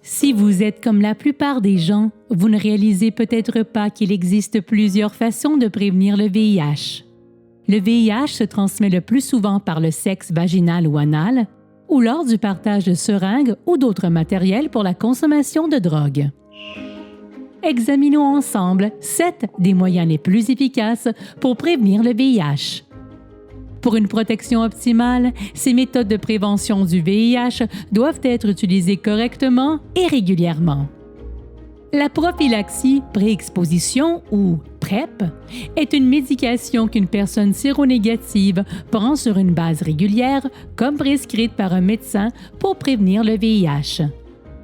Si vous êtes comme la plupart des gens, vous ne réalisez peut-être pas qu'il existe plusieurs façons de prévenir le VIH. Le VIH se transmet le plus souvent par le sexe vaginal ou anal, ou lors du partage de seringues ou d'autres matériels pour la consommation de drogue. Examinons ensemble 7 des moyens les plus efficaces pour prévenir le VIH. Pour une protection optimale, ces méthodes de prévention du VIH doivent être utilisées correctement et régulièrement. La prophylaxie pré-exposition ou PrEP est une médication qu'une personne séronégative prend sur une base régulière comme prescrite par un médecin pour prévenir le VIH.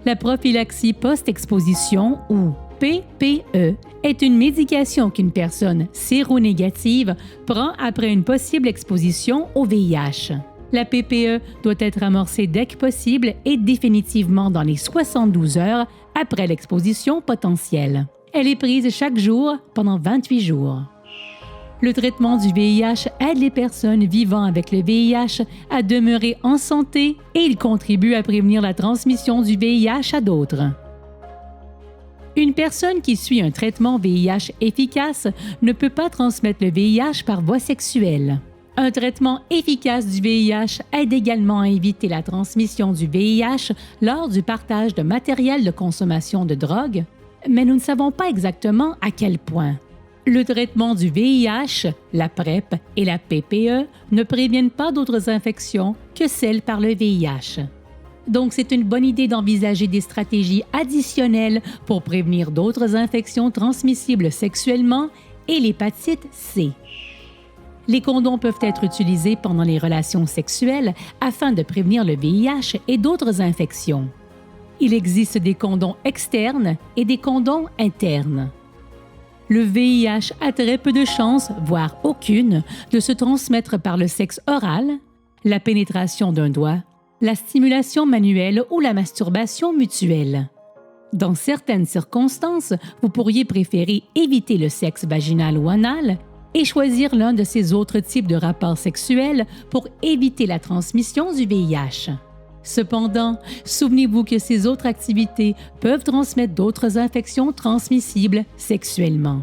La prophylaxie post-exposition ou PPE est une médication qu'une personne séronégative prend après une possible exposition au VIH. La PPE doit être amorcée dès que possible et définitivement dans les 72 heures après l'exposition potentielle. Elle est prise chaque jour pendant 28 jours. Le traitement du VIH aide les personnes vivant avec le VIH à demeurer en santé et il contribue à prévenir la transmission du VIH à d'autres. Une personne qui suit un traitement VIH efficace ne peut pas transmettre le VIH par voie sexuelle. Un traitement efficace du VIH aide également à éviter la transmission du VIH lors du partage de matériel de consommation de drogue, mais nous ne savons pas exactement à quel point. Le traitement du VIH, la PrEP et la PPE ne préviennent pas d'autres infections que celles par le VIH. Donc, c'est une bonne idée d'envisager des stratégies additionnelles pour prévenir d'autres infections transmissibles sexuellement et l'hépatite C. Les condoms peuvent être utilisés pendant les relations sexuelles afin de prévenir le VIH et d'autres infections. Il existe des condoms externes et des condoms internes. Le VIH a très peu de chances, voire aucune, de se transmettre par le sexe oral, la pénétration d'un doigt, la stimulation manuelle ou la masturbation mutuelle. Dans certaines circonstances, vous pourriez préférer éviter le sexe vaginal ou anal et choisir l'un de ces autres types de rapports sexuels pour éviter la transmission du VIH. Cependant, souvenez-vous que ces autres activités peuvent transmettre d'autres infections transmissibles sexuellement.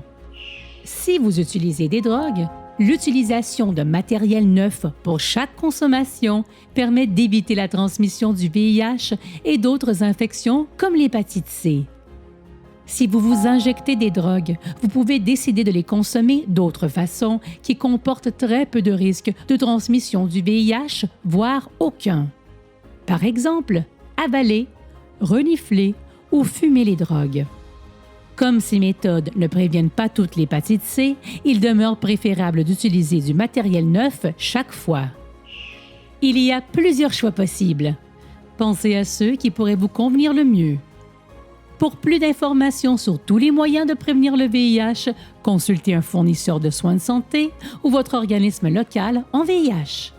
Si vous utilisez des drogues, l'utilisation de matériel neuf pour chaque consommation permet d'éviter la transmission du VIH et d'autres infections comme l'hépatite C. Si vous vous injectez des drogues, vous pouvez décider de les consommer d'autres façons qui comportent très peu de risques de transmission du VIH, voire aucun. Par exemple, avaler, renifler ou fumer les drogues. Comme ces méthodes ne préviennent pas toute l'hépatite C, il demeure préférable d'utiliser du matériel neuf chaque fois. Il y a plusieurs choix possibles. Pensez à ceux qui pourraient vous convenir le mieux. Pour plus d'informations sur tous les moyens de prévenir le VIH, consultez un fournisseur de soins de santé ou votre organisme local en VIH.